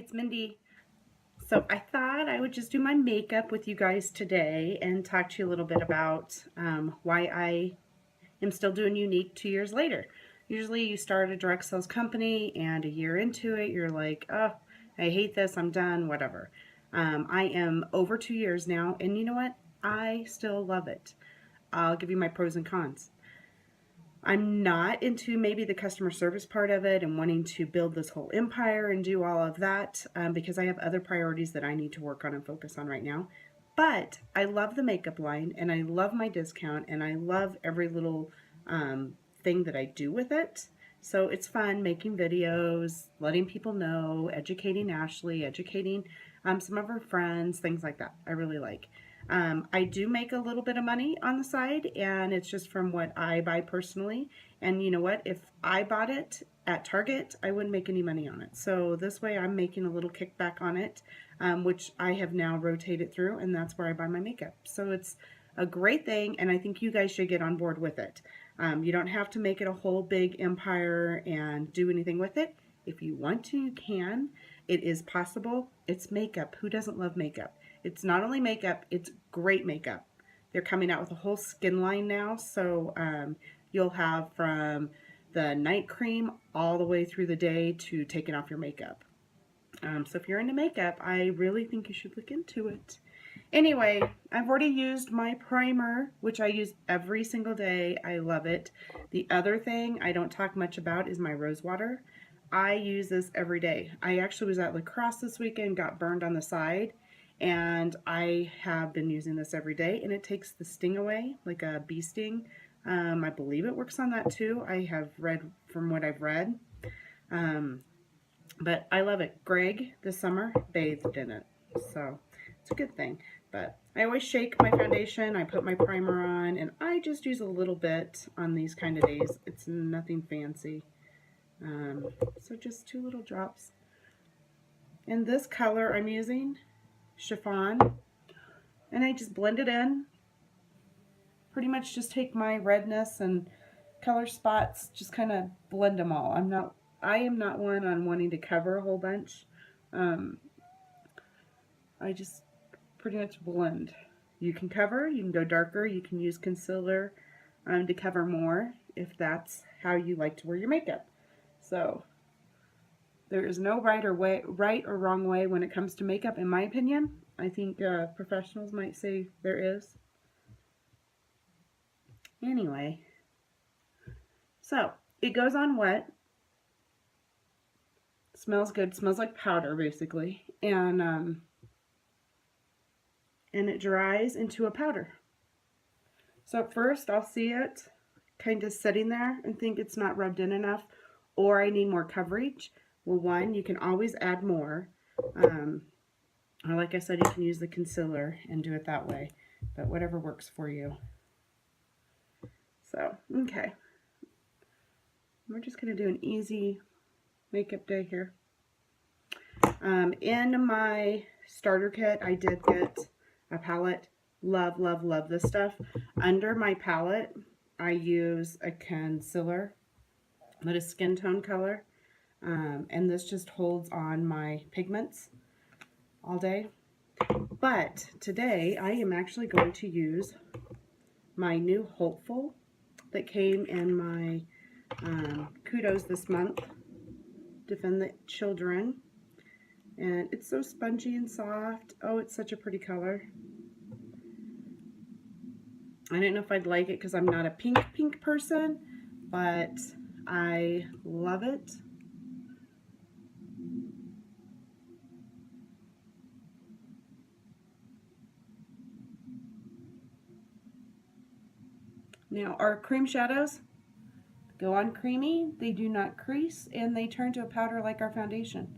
it's Mindy. So I thought I would just do my makeup with you guys today and talk to you a little bit about why I am still doing Younique 2 years later. Usually you start a direct sales company and a year into it, you're like, oh, I hate this, I'm done, whatever. I am over 2 years now, and you know what? I still love it. I'll give you my pros and cons. I'm not into maybe the customer service part of it and wanting to build this whole empire and do all of that because I have other priorities that I need to work on and focus on right now. But I love the makeup line and I love my discount and I love every little thing that I do with it. So it's fun making videos, letting people know, educating Ashley, educating some of her friends, things like that. I really like. I do make a little bit of money on the side, and it's just from what I buy personally. And you know what? If I bought it at Target, I wouldn't make any money on it. So this way I'm making a little kickback on it, which I have now rotated through, and that's where I buy my makeup. So it's a great thing, and I think you guys should get on board with it. You don't have to make it a whole big empire and do anything with it. If you want to, you can. It is possible. It's makeup. Who doesn't love makeup? It's not only makeup, it's great makeup. They're coming out with a whole skin line now, so you'll have from the night cream all the way through the day to taking off your makeup. So if you're into makeup, I really think you should look into it. Anyway, I've already used my primer, which I use every single day. I love it. The other thing I don't talk much about is my rose water. I use this every day. I actually was at lacrosse this weekend, got burned on the side, and I have been using this every day, and it takes the sting away, like a bee sting. I believe it works on that too. I have read from what I've read. But I love it. Greg this summer bathed in it, so it's a good thing. But I always shake my foundation, I put my primer on, and I just use a little bit on these kind of days. It's nothing fancy. So just 2 little drops. And this color I'm using, chiffon, and I just blend it in. Pretty much just take my redness and color spots, just kind of blend them all. I am not one on wanting to cover a whole bunch. I just pretty much blend. You can cover, you can go darker, you can use concealer to cover more if that's how you like to wear your makeup. So there is no right or wrong way when it comes to makeup, in my opinion. I think professionals might say there is. Anyway, so it goes on wet. Smells good. Smells like powder, basically, and it dries into a powder. So at first, I'll see it kind of sitting there and think it's not rubbed in enough, or I need more coverage. Well, one, you can always add more. Or like I said, you can use the concealer and do it that way, but whatever works for you. So, okay. We're just going to do an easy makeup day here. In my starter kit, I did get a palette. Love, love, love this stuff. Under my palette, I use a concealer, but a skin tone color. And this just holds on my pigments all day. But today, I am actually going to use my new Hopeful that came in my Kudos this month, Defend the Children. And it's so spongy and soft. Oh, it's such a pretty color. I don't know if I'd like it because I'm not a pink person, but I love it. Now, our cream shadows go on creamy, they do not crease, and they turn to a powder like our foundation.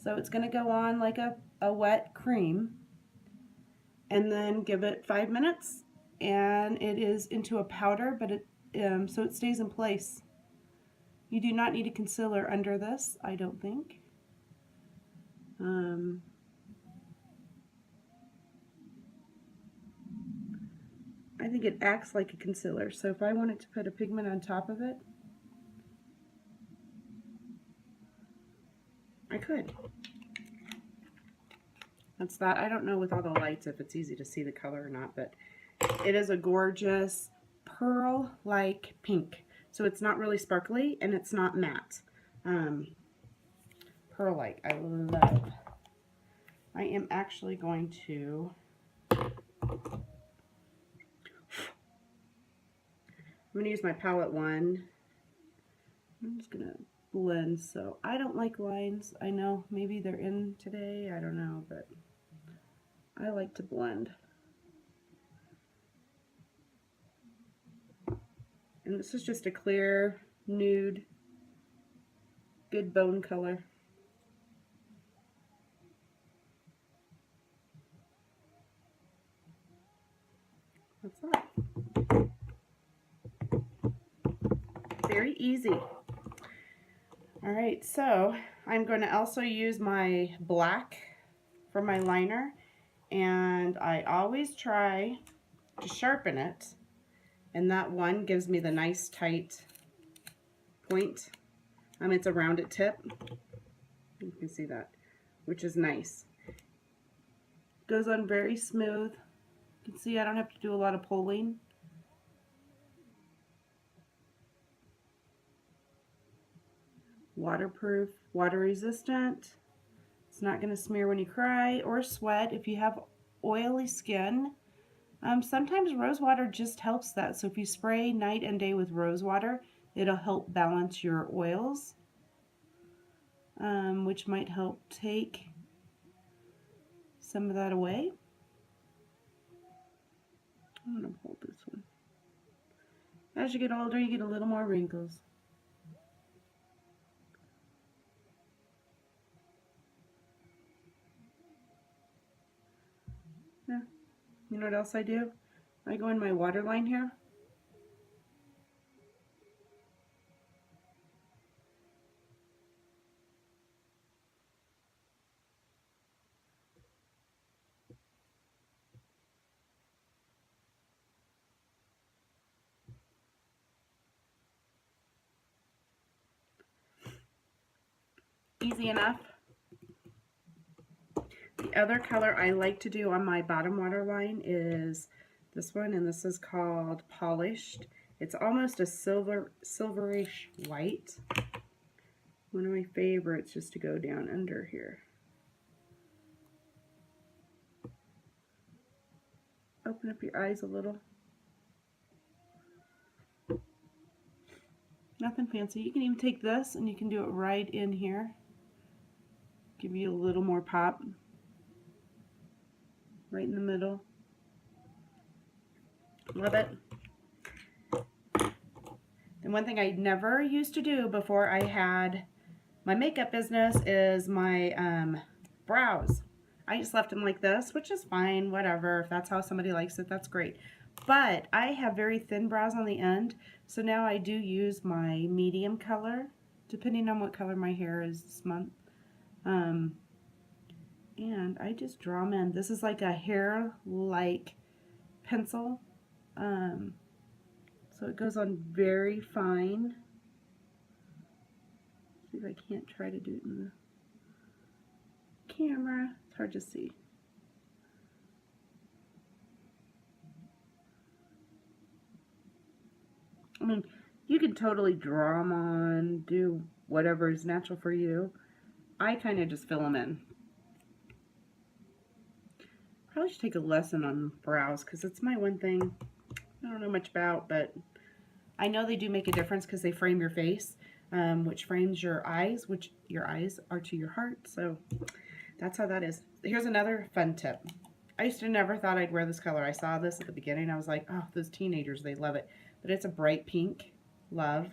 So it's going to go on like a wet cream, and then give it 5 minutes, and it is into a powder, but so it stays in place. You do not need a concealer under this, I don't think. I think it acts like a concealer, so if I wanted to put a pigment on top of it, I could. That's that. I don't know with all the lights if it's easy to see the color or not, but it is a gorgeous pearl-like pink. So it's not really sparkly and it's not matte. Pearl-like. I love. I am actually going to use my palette one. I'm just gonna blend. So I don't like lines. I know maybe they're in today. I don't know, but I like to blend. And this is just a clear, nude, good bone color. That's that. Very easy. All right, so I'm going to also use my black for my liner, and I always try to sharpen it, and that one gives me the nice tight point. It's a rounded tip. You can see that, which is nice. Goes on very smooth. You can see I don't have to do a lot of pulling. Waterproof, water resistant. It's not going to smear when you cry or sweat. If you have oily skin, sometimes rose water just helps that. So if you spray night and day with rose water, it'll help balance your oils, which might help take some of that away. I'm going to hold this one. As you get older, you get a little more wrinkles. Yeah. You know what else I do? I go in my waterline here. Easy enough. The other color I like to do on my bottom waterline is this one, and this is called Polished. It's almost a silverish white. One of my favorites just to go down under here. Open up your eyes a little. Nothing fancy. You can even take this and you can do it right in here. Give you a little more pop. Right in the middle. Love it. And one thing I never used to do before I had my makeup business is my brows. I just left them like this, which is fine, whatever. If that's how somebody likes it, that's great. But I have very thin brows on the end, so now I do use my medium color, depending on what color my hair is this month. And I just draw them in. This is like a hair-like pencil. So it goes on very fine. See if I can't try to do it in the camera. It's hard to see. I mean, you can totally draw them on, do whatever is natural for you. I kind of just fill them in. Probably should take a lesson on brows because it's my one thing I don't know much about, but I know they do make a difference because they frame your face, which frames your eyes, which your eyes are to your heart. So that's how that is. Here's another fun tip. I used to never thought I'd wear this color. I saw this at the beginning. I was like, oh, those teenagers, they love it. But it's a bright pink. Love.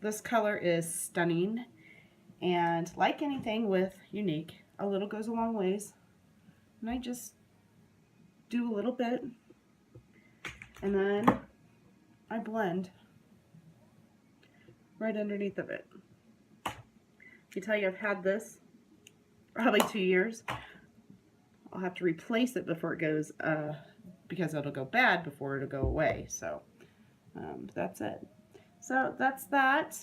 This color is stunning. And like anything with Younique, a little goes a long ways. And I just do a little bit. And then I blend right underneath of it. I tell you, I've had this probably 2 years. I'll have to replace it before it goes, because it'll go bad before it'll go away. So that's it. So that's that.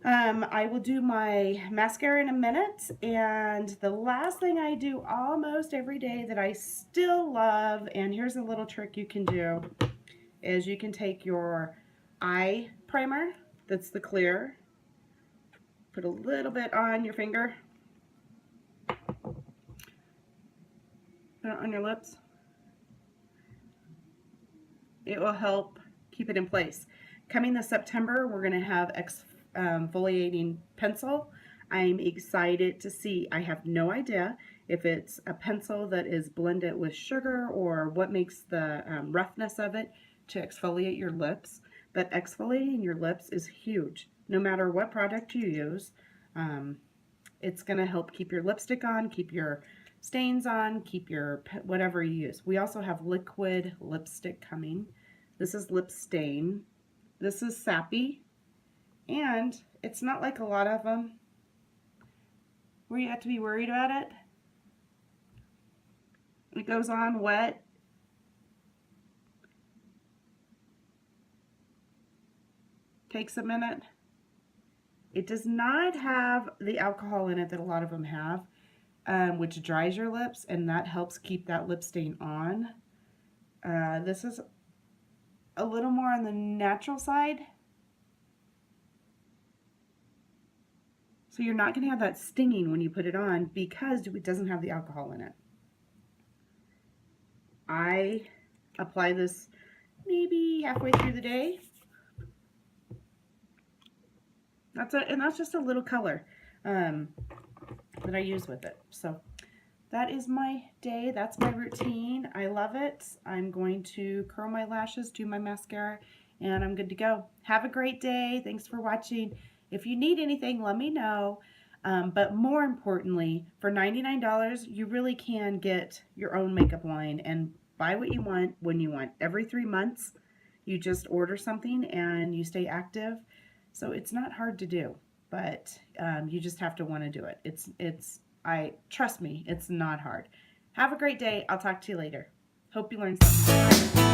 I will do my mascara in a minute, and the last thing I do almost every day that I still love, and here's a little trick you can do, is you can take your eye primer, that's the clear, put a little bit on your finger, put it on your lips. It will help keep it in place. Coming this September, we're going to have exfoliating pencil. I'm excited to see. I have no idea if it's a pencil that is blended with sugar or what makes the roughness of it to exfoliate your lips. But exfoliating your lips is huge. No matter what product you use, um, it's going to help keep your lipstick on, keep your stains on, keep your whatever you use. We also have liquid lipstick coming. This is lip stain. This is sappy. And it's not like a lot of them where you have to be worried about it. It goes on wet. Takes a minute. It does not have the alcohol in it that a lot of them have, which dries your lips, and that helps keep that lip stain on. This is a little more on the natural side. So you're not going to have that stinging when you put it on because it doesn't have the alcohol in it. I apply this maybe halfway through the day. That's just a little color that I use with it. So that is my day. That's my routine. I love it. I'm going to curl my lashes, do my mascara, and I'm good to go. Have a great day. Thanks for watching. If you need anything, let me know. But more importantly, for $99, you really can get your own makeup line and buy what you want when you want. Every 3 months, you just order something and you stay active. So it's not hard to do, but you just have to want to do it. Trust me, it's not hard. Have a great day. I'll talk to you later. Hope you learned something.